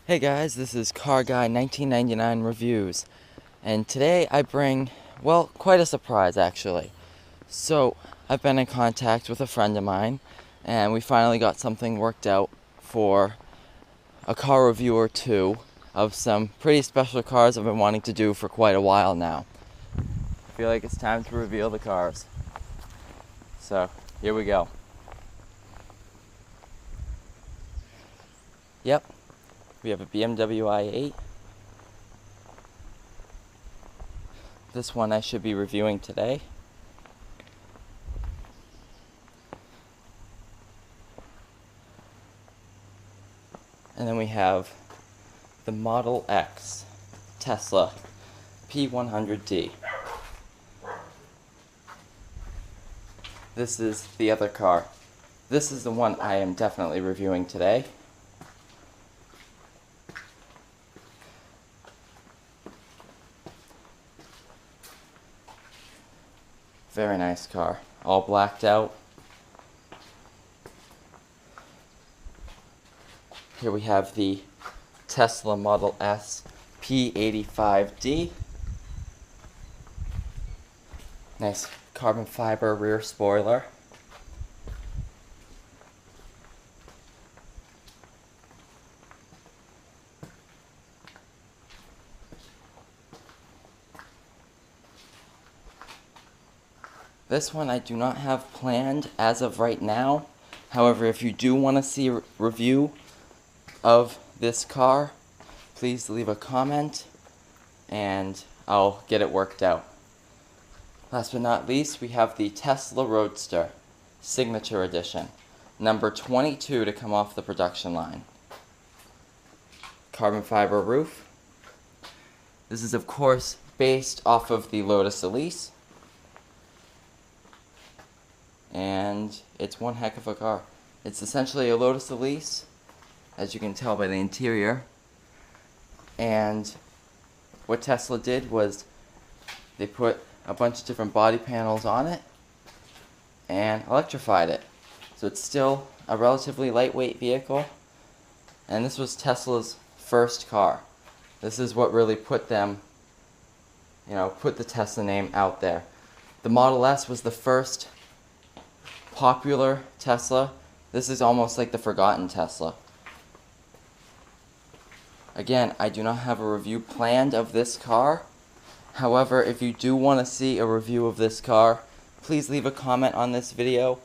Hey guys, this is Car Guy 1999 Reviews, and today I bring, well, quite a surprise actually. So, I've been in contact with a friend of mine, and we finally got something worked out for a car review or two of some pretty special cars I've been wanting to do for quite a while now. I feel like it's time to reveal the cars. So, here we go. Yep. We have a BMW i8. This one I should be reviewing today. And then we have the Model X Tesla P100D. This is the other car. This is the one I am definitely reviewing today. Very nice car, all blacked out. Here we have the Tesla Model S P85D. Nice carbon fiber rear spoiler. This one I do not have planned as of right now. However, if you do want to see a review of this car, please leave a comment and I'll get it worked out. Last but not least, we have the Tesla Roadster Signature Edition, number 22 to come off the production line. Carbon fiber roof. This is of course based off of the Lotus Elise. And it's one heck of a car. It's essentially a Lotus Elise, as you can tell by the interior. And what Tesla did was they put a bunch of different body panels on it and electrified it. So it's still a relatively lightweight vehicle. And this was Tesla's first car. This is what really put them, put the Tesla name out there. The Model S was the first popular Tesla. This is almost like the forgotten Tesla. Again, I do not have a review planned of this car. However, if you do want to see a review of this car, please leave a comment on this video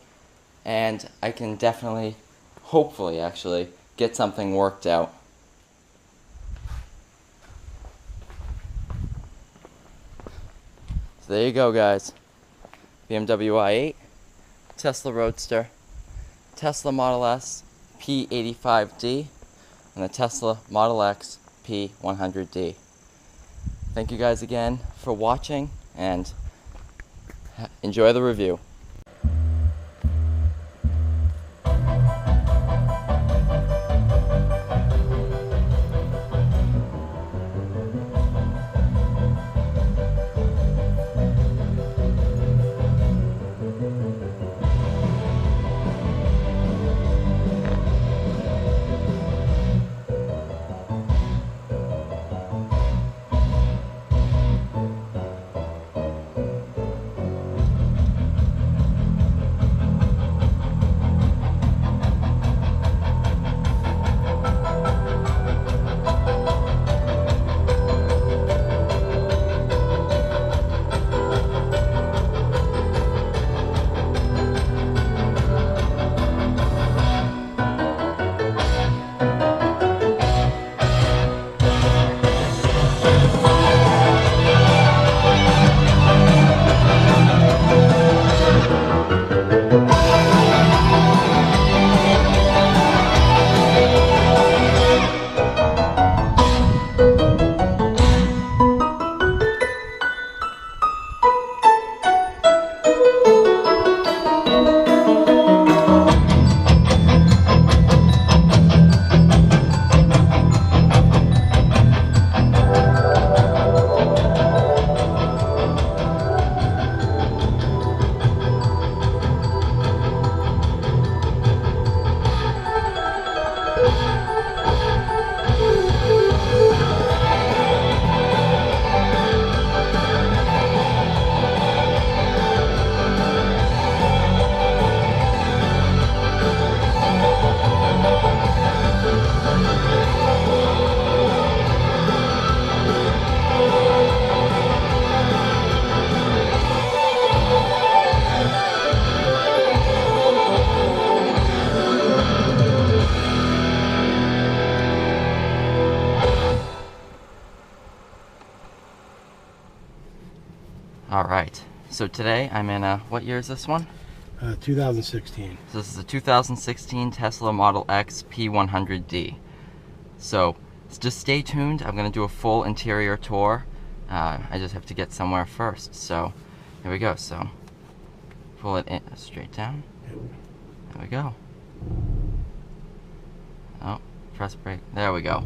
and I can definitely, hopefully actually, get something worked out. So there you go guys. BMW i8, Tesla Roadster, Tesla Model S P85D, and the Tesla Model X P100D. Thank you guys again for watching and enjoy the review. So today I'm in what year is this one? 2016. So this is a 2016 Tesla Model X P100D. So just stay tuned. I'm going to do a full interior tour. I just have to get somewhere first. So here we go. So pull it in straight down. There we go. Oh, press brake. There we go.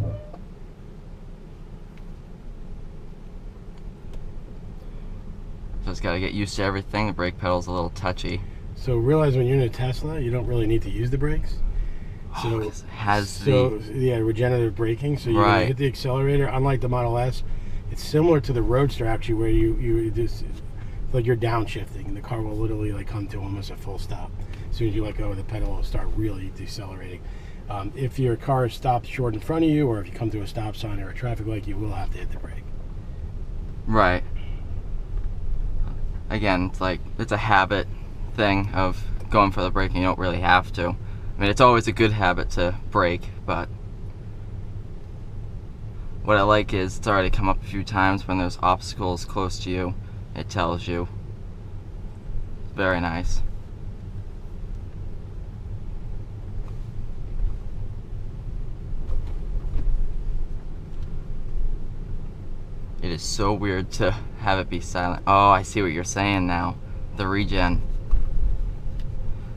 Just got to get used to everything. The brake pedal's a little touchy. So realize when you're in a Tesla, you don't really need to use the brakes. So it has yeah, regenerative braking. So you hit the accelerator. Unlike the Model S, it's similar to the Roadster actually, where you just like you're downshifting. The car will literally like come to almost a full stop. As soon as you let go of the pedal, it'll start really decelerating. If your car is stopped short in front of you, or if you come to a stop sign or a traffic light, you will have to hit the brake. Right. Again, it's a habit thing of going for the braking. You don't really have to. I mean, it's always a good habit to brake, but what I like is it's already come up a few times when there's obstacles close to you. It tells you. Very nice. It is so weird to have it be silent. Oh, I see what you're saying now. The regen.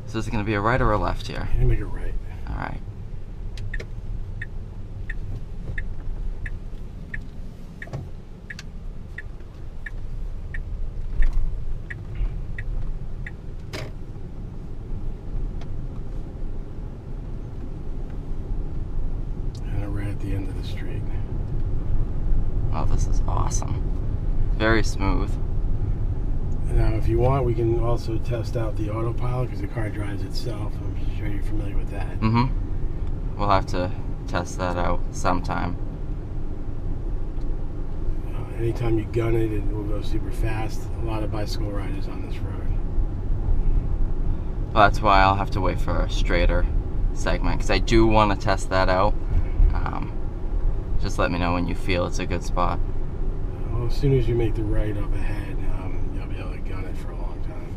So is it going to be a right or a left here? I'm going to make it right. Alright. And right at the end of the street. Oh, this is awesome. Very smooth. Now, if you want, we can also test out the autopilot because the car drives itself. I'm sure you're familiar with that. Mm-hmm. We'll have to test that out sometime. Anytime you gun it, it will go super fast. A lot of bicycle riders on this road. Well, that's why I'll have to wait for a straighter segment because I do want to test that out. Just let me know when you feel it's a good spot. Well, as soon as you make the right up ahead, you'll be able to gun it for a long time.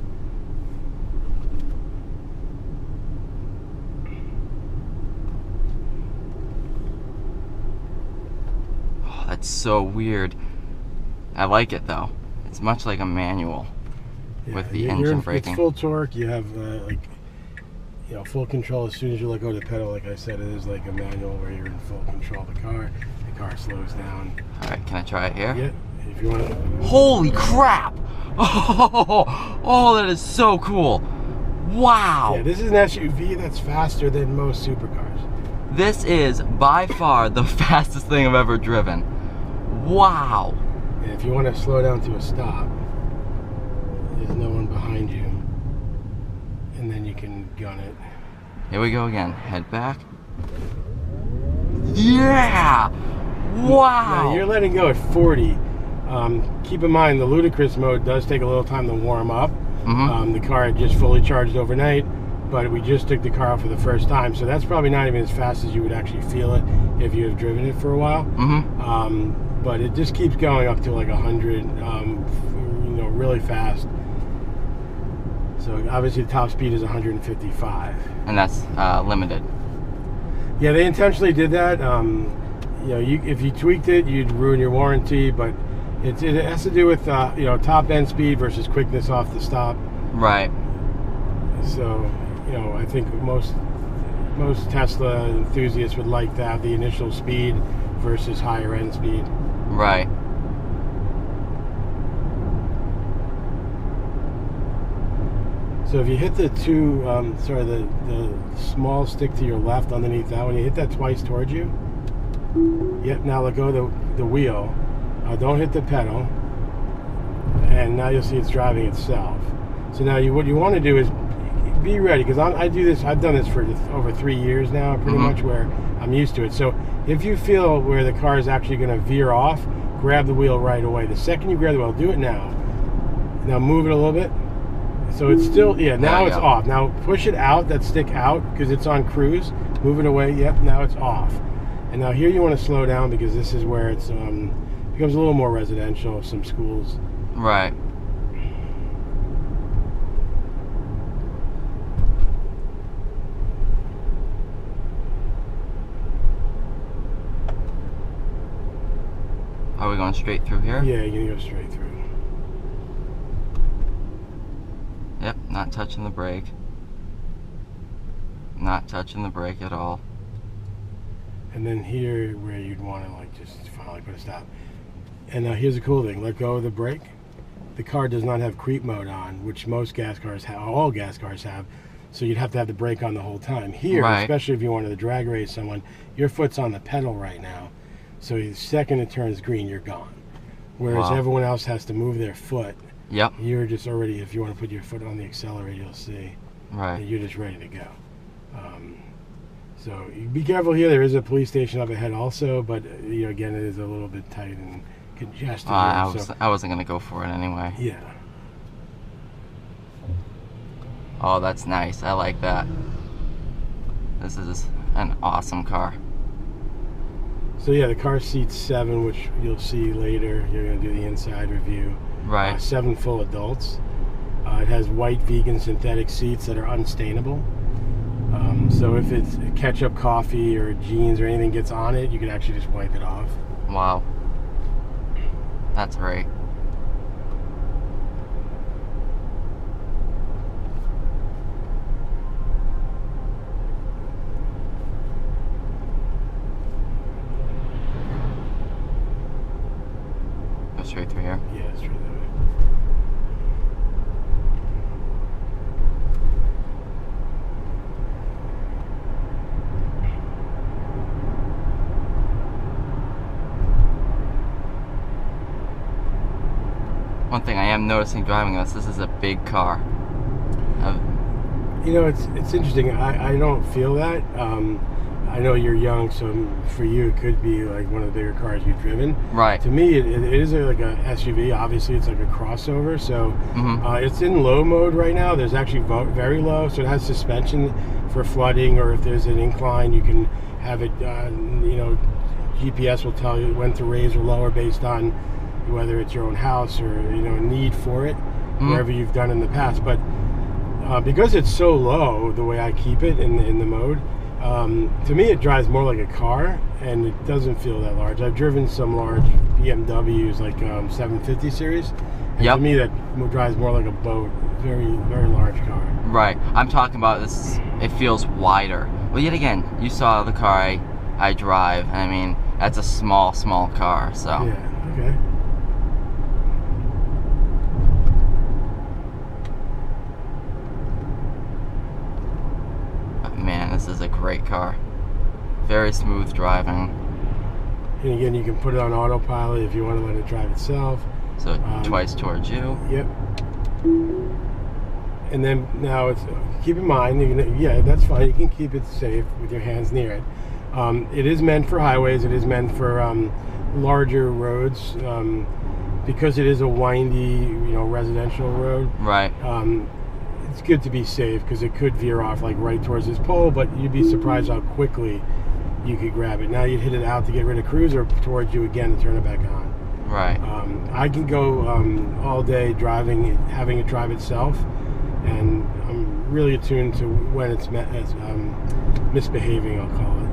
Oh, that's so weird. I like it though. It's much like a manual with the engine braking. It's full torque. You have full control as soon as you let go of the pedal. Like I said, it is like a manual where you're in full control of the car. The car slows down. All right, can I try it here? Yeah, if you want to. Holy crap! Oh, that is so cool! Wow! Yeah, this is an SUV that's faster than most supercars. This is by far the fastest thing I've ever driven. Wow! And if you want to slow down to a stop, there's no one behind you, and then you can gun it. Here we go again. Head back. Yeah! Wow! Now you're letting go at 40. Keep in mind the ludicrous mode does take a little time to warm up. Mm-hmm. The car had just fully charged overnight, but we just took the car out for the first time, so that's probably not even as fast as you would actually feel it if you have driven it for a while. Mm-hmm. But it just keeps going up to like 100, really fast. So obviously the top speed is 155. And that's limited. Yeah, they intentionally did that. If you tweaked it, you'd ruin your warranty, but it has to do with top end speed versus quickness off the stop. Right. So I think most Tesla enthusiasts would like to have the initial speed versus higher end speed. Right. So if you hit the the small stick to your left underneath that one, you hit that twice towards you. Yep, now let go of the wheel. Don't hit the pedal. And now you'll see it's driving itself. So now what you want to do is be ready, because I do this. I've done this for over 3 years now, pretty much, where I'm used to it. So if you feel where the car is actually going to veer off, grab the wheel right away. The second you grab the wheel, do it now. Now move it a little bit. So it's still, now it's off. Now push it out, that stick out, because it's on cruise. Move it away. Yep, now it's off. And now here you want to slow down, because this is where it's becomes a little more residential, some schools. Right. we going straight through here? Yeah, you're gonna go straight through. Yep, not touching the brake. Not touching the brake at all. And then here, where you'd want to like just finally put a stop. And now here's the cool thing: let go of the brake. The car does not have creep mode on, which most gas cars have. All gas cars have. So you'd have to have the brake on the whole time. Here, right. Especially if you wanted to drag race someone, your foot's on the pedal right now. So the second it turns green, you're gone. Whereas everyone else has to move their foot. Yep. You're just already, if you want to put your foot on the accelerator, you'll see. Right. You're just ready to go. So be careful here. There is a police station up ahead also, but you know, again, it is a little bit tight and congested. I wasn't gonna go for it anyway. Yeah. Oh, that's nice. I like that. This is an awesome car. So yeah, the car seats 7, which you'll see later. You're gonna do the inside review. Right. 7 full adults. It has white vegan synthetic seats that are unstainable. So if it's ketchup coffee or jeans or anything gets on it, you can actually just wipe it off. Wow. That's great. Go straight through here. Yeah, straight that way. One thing I am noticing driving this is a big car. You know, it's interesting. I don't feel that. I know you're young, so for you it could be like one of the bigger cars you've driven. Right. To me, it is like a SUV. Obviously, it's like a crossover. So it's in low mode right now. There's actually very low, so it has suspension for flooding, or if there's an incline, you can have it. You know, GPS will tell you when to raise or lower based on whether it's your own house or need for it, wherever you've done in the past. But because it's so low, the way I keep it in the mode, to me it drives more like a car, and it doesn't feel that large. I've driven some large BMWs, like 750 series, and to me that drives more like a boat. Very, very large car. Right. I'm talking about this. It feels wider. Well, yet again, you saw the car I drive. I mean, that's a small car. So. Yeah. Okay. Man, this is a great car. Very smooth driving. And again, you can put it on autopilot if you want to let it drive itself. So twice towards you. Yep. And then now it's keep in mind, that's fine. You can keep it safe with your hands near it. It is meant for highways. It is meant for larger roads because it is a windy, residential road. Right. It's good to be safe because it could veer off like right towards this pole, but you'd be surprised how quickly you could grab it. Now you'd hit it out to get rid of cruise or towards you again to turn it back on. Right. I can go all day driving, having it drive itself, and I'm really attuned to when it's misbehaving, I'll call it.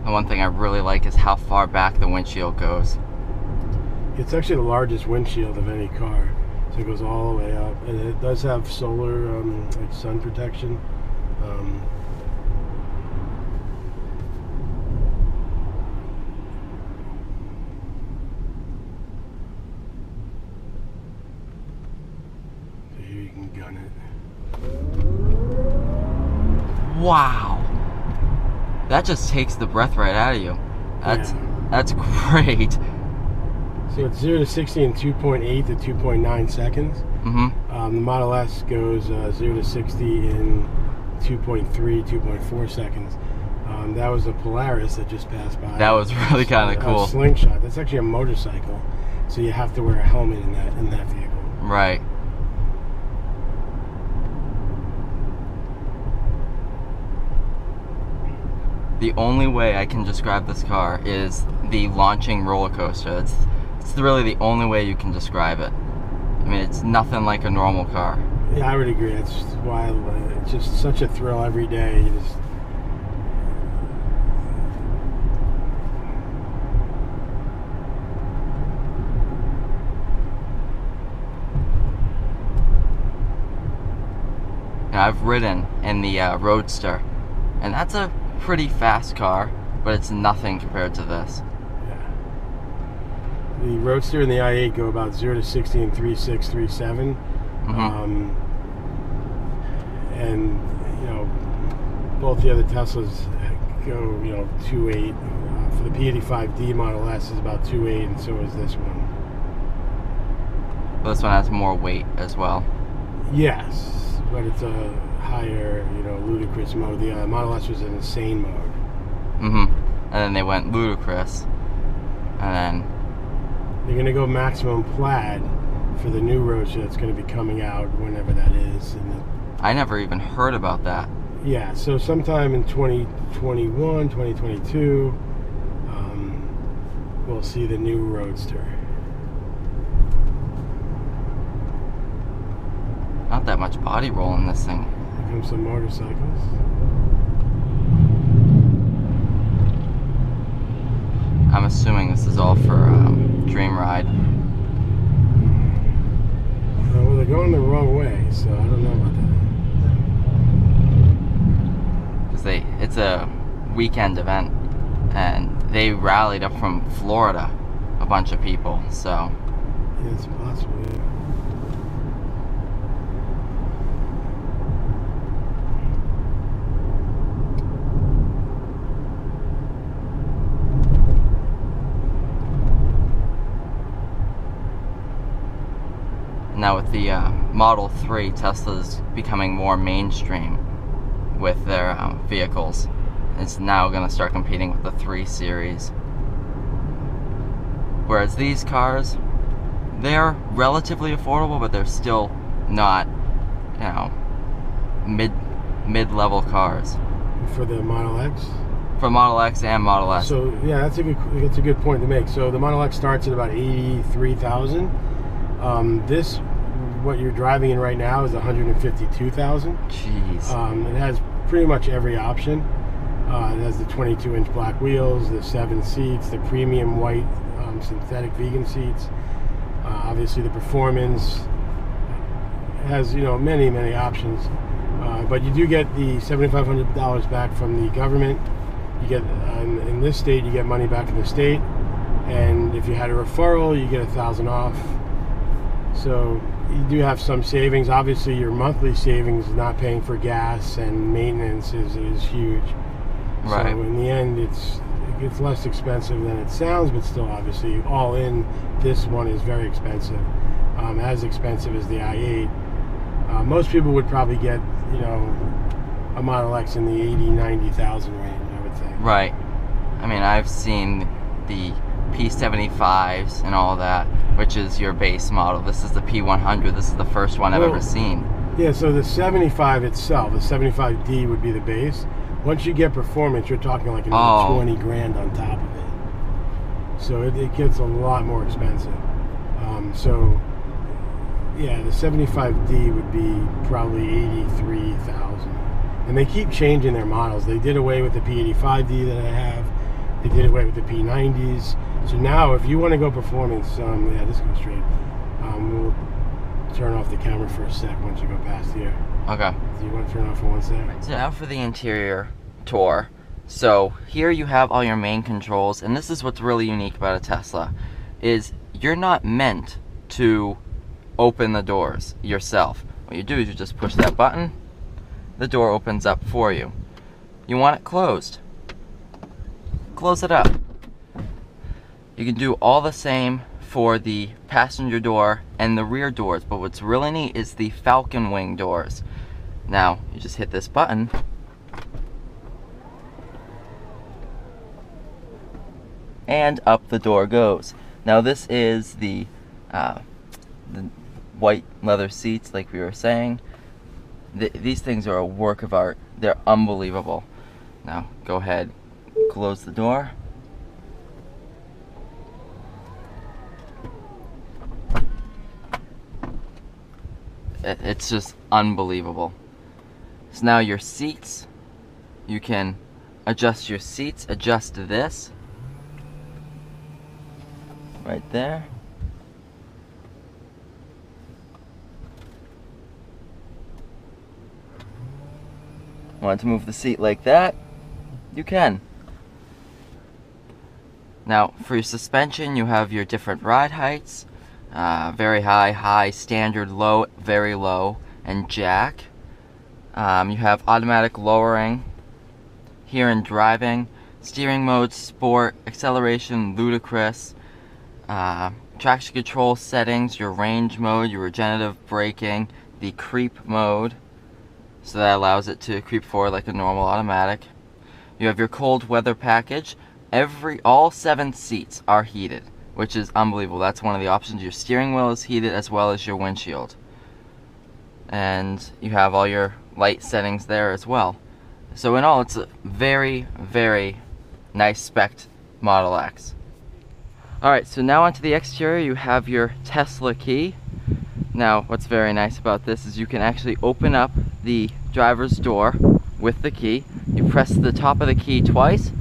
One thing I really like is how far back the windshield goes. It's actually the largest windshield of any car, so it goes all the way up, and it does have solar, like sun protection. So here you can gun it. Wow. That just takes the breath right out of you. That's great. So it's 0 to 60 in 2.8 to 2.9 seconds. The Model S goes 0 to 60 in 2.3, 2.4 seconds. That was a Polaris that just passed by. That was really kind of cool. A Slingshot. That's actually a motorcycle, so you have to wear a helmet in that vehicle. Right. The the only way I can describe this car is the launching roller coaster. It's really the only way you can describe it. I mean, it's nothing like a normal car. Yeah, I would agree. It's wild. It's just such a thrill every day. You just... Now, I've ridden in the Roadster, and that's a pretty fast car, but it's nothing compared to this. Yeah. The Roadster and the i8 go about 0 to 60 in 3.6, 3.7. Mm-hmm. And, you know, both the other Teslas go, you know, 2.8. For the P85D Model S is about 2.8, and so is this one. This one has more weight as well. Yes, but it's a higher, you know, ludicrous mode. The Model S was an insane mode. Mm-hmm. And then they went ludicrous. And then... they're going to go maximum plaid for the new Roadster that's going to be coming out whenever that is. And I never even heard about that. yeah, so sometime in 2021, 2022, we'll see the new Roadster. Not that much body roll in this thing. Here comes some motorcycles. I'm assuming this is all for Dream Ride. Well, they're going the wrong way, so I don't know about that. Because it's a weekend event, and they rallied up from Florida, a bunch of people, so... yeah, it's possible, yeah. Now with the Model 3, Tesla's becoming more mainstream with their vehicles. It's now going to start competing with the 3 Series. Whereas these cars, they're relatively affordable, but they're still not, you know, mid-level cars. For the Model X? For Model X and Model S. So yeah, that's a good point to make. So the Model X starts at about 83,000. This, what you're driving in right now, is 152,000. Jeez. It has pretty much every option. It has the 22-inch black wheels, the 7 seats, the premium white synthetic vegan seats. Obviously, the performance. It has, you know, many options. But you do get the $7,500 back from the government. You get in this state, you get money back in the state, and if you had a referral, you get $1,000 off. So you do have some savings. Obviously, your monthly savings, not paying for gas and maintenance, is huge. Right. So in the end, it gets less expensive than it sounds, but still, obviously, all in, this one is very expensive. As expensive as the i8. Most people would probably get, you know, a Model X in the 80,000-90,000 range, I would think. Right. I mean, I've seen the P75s and all that, which is your base model. This is the P100. This is the first one I've ever seen. Yeah, so the 75 itself, the 75D would be the base. Once you get performance, you're talking like another 20 grand on top of it. So it gets a lot more expensive. So yeah, the 75D would be probably 83,000. And they keep changing their models. They did away with the P85D that I have. They did away with the P90s. So now, if you want to go performance, yeah, this goes straight. We'll turn off the camera for a sec once you go past here. Okay. Do you want to turn off for 1 sec? So now for the interior tour. So here you have all your main controls, and this is what's really unique about a Tesla, is you're not meant to open the doors yourself. What you do is you just push that button, the door opens up for you. You want it closed, close it up. You can do all the same for the passenger door and the rear doors, but what's really neat is the Falcon Wing doors. Now, you just hit this button, and up the door goes. Now this is the white leather seats, like we were saying. These things are a work of art. They're unbelievable. Now, go ahead, close the door. It's just unbelievable. So now your seats, you can adjust your seats, adjust this right there. Want to move the seat like that? You can. Now for your suspension, you have your different ride heights, very high, high, standard, low, very low, and jack. You have automatic lowering here in driving, steering mode, sport, acceleration, ludicrous, traction control settings, your range mode, your regenerative braking, the creep mode, so that allows it to creep forward like a normal automatic. You have your cold weather package. All 7 seats are heated, which is unbelievable. That's one of the options. Your steering wheel is heated as well as your windshield. And you have all your light settings there as well. So in all, it's a very, very nice spec Model X. Alright, so now onto the exterior, you have your Tesla key. Now, what's very nice about this is you can actually open up the driver's door with the key. You press the top of the key twice,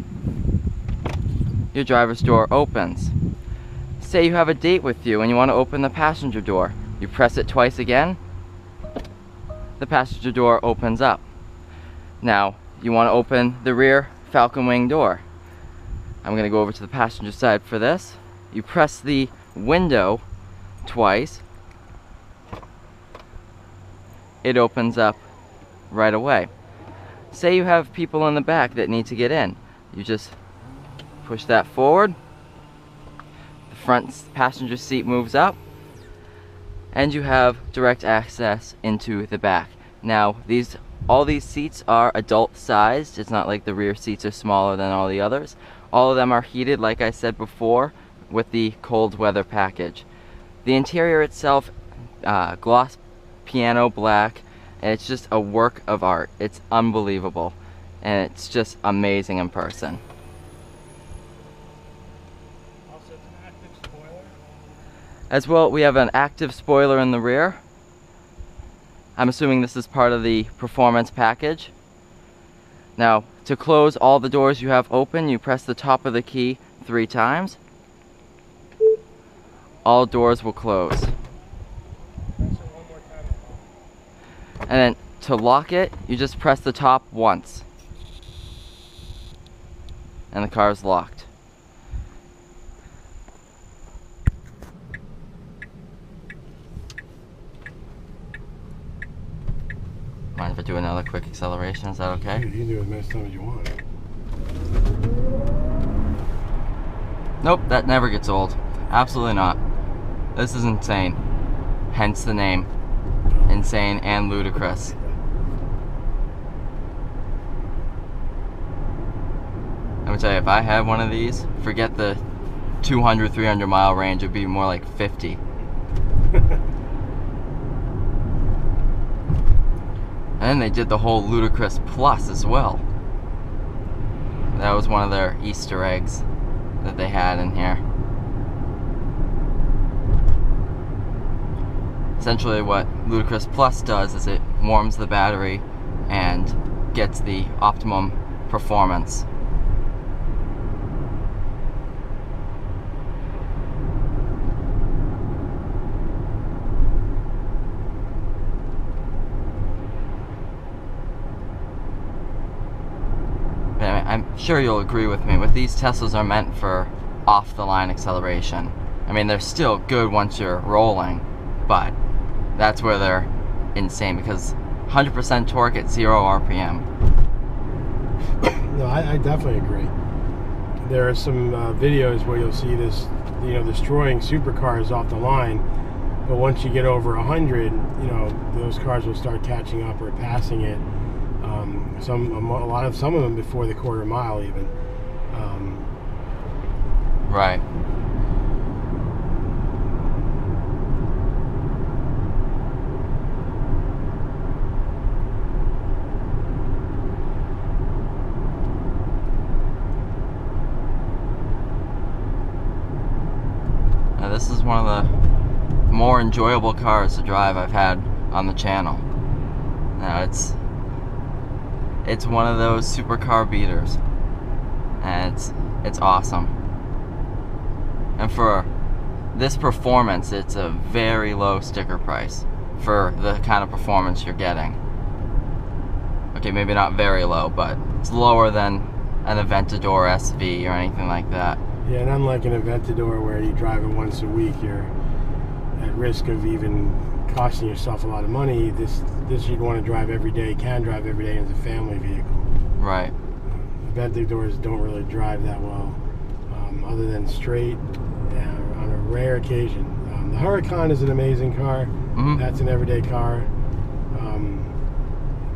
your driver's door opens. Say you have a date with you and you want to open the passenger door. You press it twice again, the passenger door opens up. Now, you want to open the rear Falcon Wing door. I'm going to go over to the passenger side for this. You press the window twice, it opens up right away. Say you have people in the back that need to get in. You just push that forward, the front passenger seat moves up, and you have direct access into the back. Now, all these seats are adult sized. It's not like the rear seats are smaller than all the others. All of them are heated, like I said before, with the cold weather package. The interior itself, gloss piano black, and it's just a work of art. It's unbelievable, and it's just amazing in person. Also, it's an active spoiler. As well, we have an active spoiler in the rear. I'm assuming this is part of the performance package. Now, to close all the doors you have open, you press the top of the key 3 times. All doors will close. Press it one more time. And then to lock it, you just press the top once. And the car is locked. Mind if I do another quick acceleration? Is that okay? You can do it as many times as you want. Nope, that never gets old. Absolutely not. This is insane. Hence the name. Insane and ludicrous. Let me tell you, if I had one of these, forget the 200, 300 mile range, it'd be more like 50. And they did the whole Ludicrous Plus as well. That was one of their Easter eggs that they had in here. Essentially what Ludicrous Plus does is it warms the battery and gets the optimum performance. I'm sure you'll agree with me, but these Teslas are meant for off-the-line acceleration. I mean, they're still good once you're rolling, but that's where they're insane, because 100% torque at 0 RPM. No, I definitely agree. There are some videos where you'll see this, destroying supercars off the line, but once you get over 100, those cars will start catching up or passing it. Some of them before the quarter mile even. Right. this is one of the more enjoyable cars to drive I've had on the channel. Now it's one of those supercar beaters, and it's awesome. And for this performance, it's a very low sticker price for the kind of performance you're getting. Okay, maybe not very low, but it's lower than an Aventador SV or anything like that. Yeah, and unlike an Aventador where you drive it once a week, you're at risk of even costing yourself a lot of money. This you'd want to drive every day, can drive every day as a family vehicle. Right. Aventadors don't really drive that well, other than straight on a rare occasion. The Huracan is an amazing car. Mm-hmm. That's an everyday car.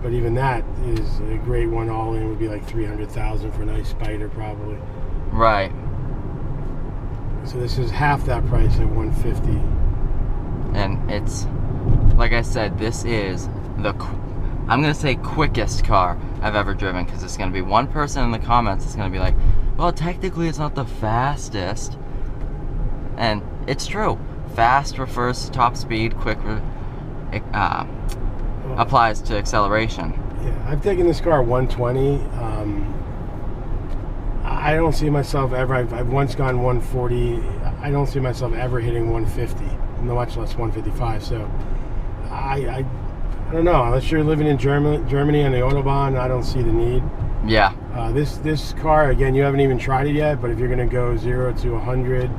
But even that is a great one. All in would be like $300,000 for a nice Spider, probably. Right. So this is half that price at $150. And it's, like I said, this is I'm gonna say quickest car I've ever driven, because it's gonna be one person in the comments that's gonna be like, well, technically it's not the fastest, and it's true. Fast refers to top speed, quick applies to acceleration. Yeah, I've taken this car 120. I don't see myself ever. I've once gone 140. I don't see myself ever hitting 150, much less 155. So I don't know. Unless you're living in Germany on the Autobahn, I don't see the need. Yeah. This car, again, you haven't even tried it yet. But if you're going to go 0 to 100,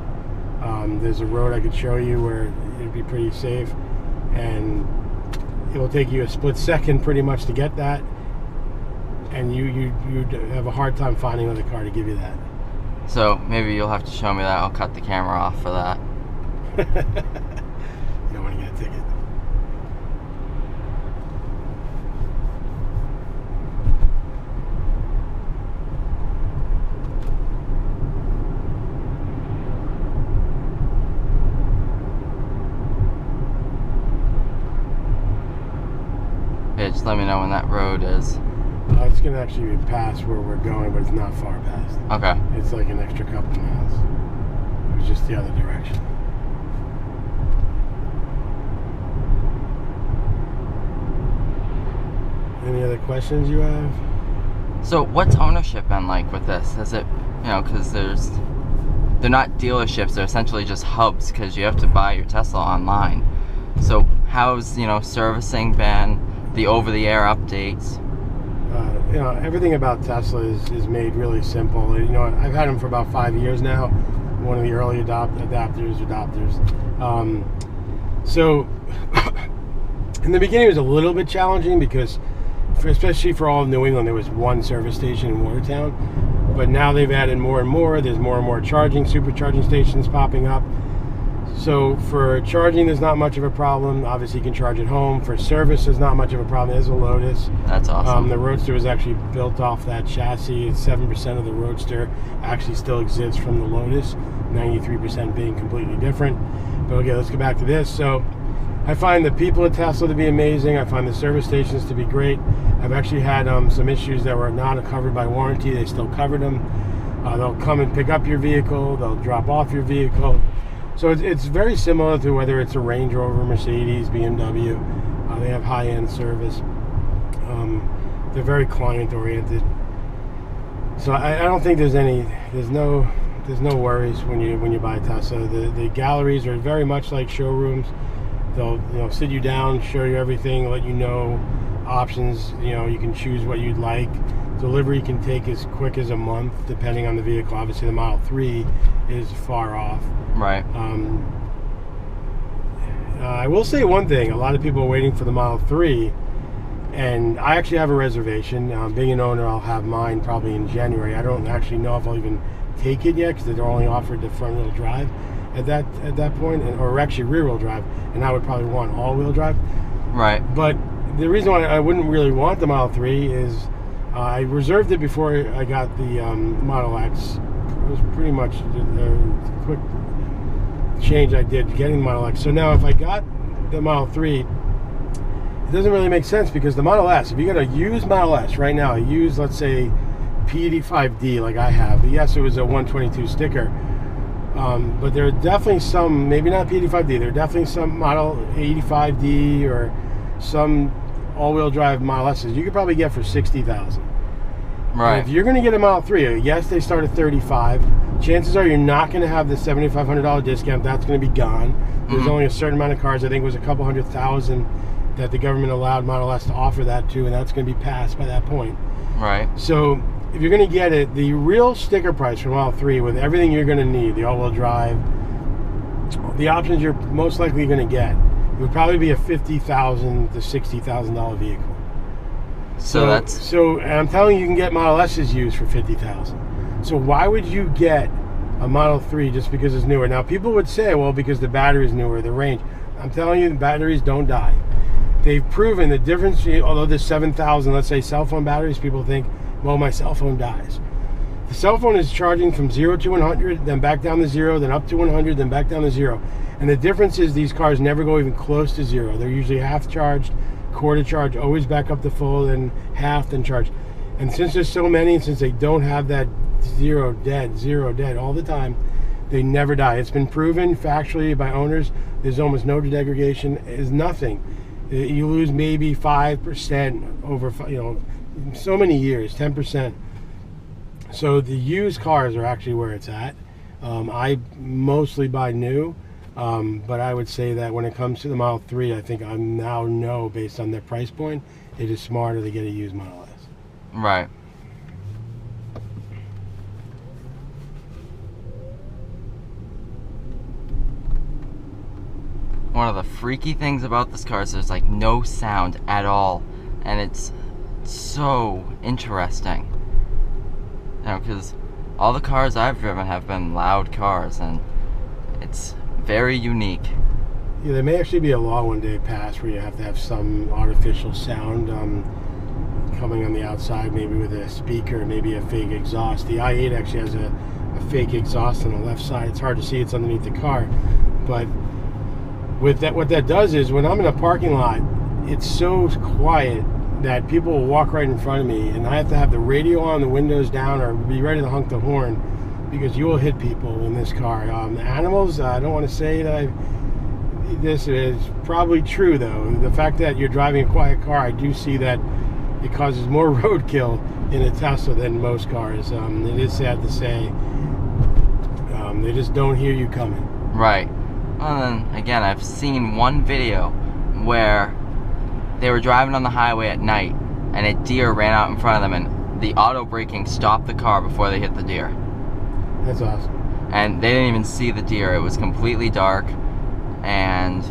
there's a road I could show you where it'd be pretty safe, and it will take you a split second pretty much to get that, and you'd have a hard time finding another car to give you that. So maybe you'll have to show me that. I'll cut the camera off for that. You don't want to get a ticket. Okay, just let me know when that road is. It's going to actually be past where we're going, but it's not far past. Okay. It's like an extra couple miles. It was just the other direction. Any other questions you have? So what's ownership been like with this? Is it, because they're not dealerships, they're essentially just hubs, because you have to buy your Tesla online. So how's, servicing been, the over-the-air updates? Everything about Tesla is made really simple. I've had them for about 5 years now. One of the early adopters. So in the beginning it was a little bit challenging because, especially for all of New England, there was one service station in Watertown. But now they've added more and more. There's more and more supercharging stations popping up. So for charging, there's not much of a problem. Obviously, you can charge at home. For service, there's not much of a problem. There's a Lotus. That's awesome. The Roadster was actually built off that chassis. 7% of the Roadster actually still exists from the Lotus, 93% being completely different. But okay, let's go back to this. So I find the people at Tesla to be amazing. I find the service stations to be great. I've actually had some issues that were not covered by warranty. They still covered them. They'll come and pick up your vehicle. They'll drop off your vehicle. So it's very similar to whether it's a Range Rover, Mercedes, BMW. They have high-end service. They're very client-oriented. So I don't think there's no worries when you buy Tesla. The galleries are very much like showrooms. They'll sit you down, show you everything, let you know options. You can choose what you'd like. Delivery can take as quick as a month, depending on the vehicle. Obviously, the Model 3 is far off. Right. I will say one thing. A lot of people are waiting for the Model 3, and I actually have a reservation. Being an owner, I'll have mine probably in January. I don't actually know if I'll even take it yet, because they're only offered the front-wheel drive at that point, or actually rear-wheel drive, and I would probably want all-wheel drive. Right. But the reason why I wouldn't really want the Model 3 is I reserved it before I got the Model X. It was pretty much a quick change I did getting the Model X. So now if I got the Model 3, it doesn't really make sense, because the Model S, if you got a used Model S right now, let's say P.O.V like I have. Yes, it was a 122 sticker. But there are definitely some, maybe not P85D, there are definitely some Model 85D or some all-wheel drive Model S's you could probably get for $60,000. Right. And if you're going to get a Model 3, yes, they start at $35,000. Chances are you're not going to have the $7,500 discount. That's going to be gone. There's only a certain amount of cars. I think it was a couple 100,000 that the government allowed Model S to offer that to, and that's going to be passed by that point. Right. So if you're going to get it, the real sticker price for Model 3 with everything you're going to need, the all-wheel drive, the options you're most likely going to get, it would probably be a $50,000 to $60,000 vehicle. So that's... So, and I'm telling you, you can get Model S's used for $50,000. So why would you get a Model 3 just because it's newer? Now, people would say, well, because the battery is newer, the range. I'm telling you, the batteries don't die. They've proven the difference, although there's 7,000, let's say, cell phone batteries, people think, well, my cell phone dies. The cell phone is charging from 0 to 100, then back down to 0, then up to 100, then back down to 0. And the difference is these cars never go even close to 0. They're usually half charged, quarter charge, always back up to full, then half, then charged. And since there's so many, and since they don't have that zero dead all the time, they never die. It's been proven factually by owners. There's almost no degradation. It's nothing. You lose maybe 5% over, so many years, 10%. So the used cars are actually where it's at. I mostly buy new. But I would say that when it comes to the Model 3, I think I now know, based on their price point, it is smarter to get a used Model S. Right. One of the freaky things about this car is there's like no sound at all, and it's so interesting. Because all the cars I've driven have been loud cars, and it's very unique. Yeah, there may actually be a law one day passed where you have to have some artificial sound coming on the outside, maybe with a speaker, maybe a fake exhaust. The i8 actually has a fake exhaust on the left side. It's hard to see, it's underneath the car. But with that, what that does is when I'm in a parking lot, it's so quiet that people will walk right in front of me, and I have to have the radio on, the windows down, or be ready to honk the horn, because you will hit people in this car. Animals, I don't want to say that this is probably true, though. The fact that you're driving a quiet car, I do see that it causes more roadkill in a Tesla than most cars. It is sad to say. They just don't hear you coming. Right. Well, then, again, I've seen one video where they were driving on the highway at night, and a deer ran out in front of them, and the auto braking stopped the car before they hit the deer. That's awesome. And they didn't even see the deer. It was completely dark, and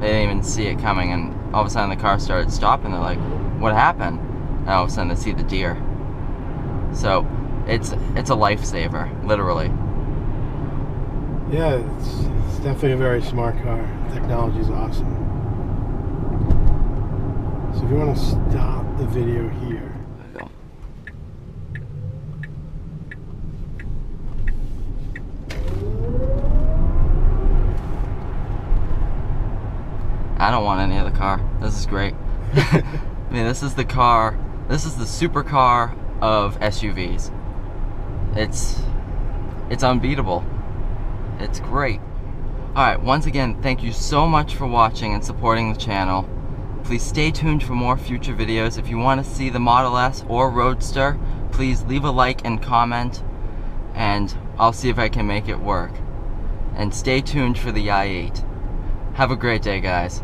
they didn't even see it coming, and all of a sudden the car started stopping. They're like, what happened? And all of a sudden they see the deer. So it's a lifesaver, literally. Yeah, it's definitely a very smart car. Technology is awesome. So if you want to stop the video here. I don't want any other car. This is great. I mean, this is the car, this is the supercar of SUVs. It's unbeatable. It's great. Alright, once again, thank you so much for watching and supporting the channel. Please stay tuned for more future videos. If you want to see the Model S or Roadster, please leave a like and comment, and I'll see if I can make it work. And stay tuned for the i8. Have a great day, guys.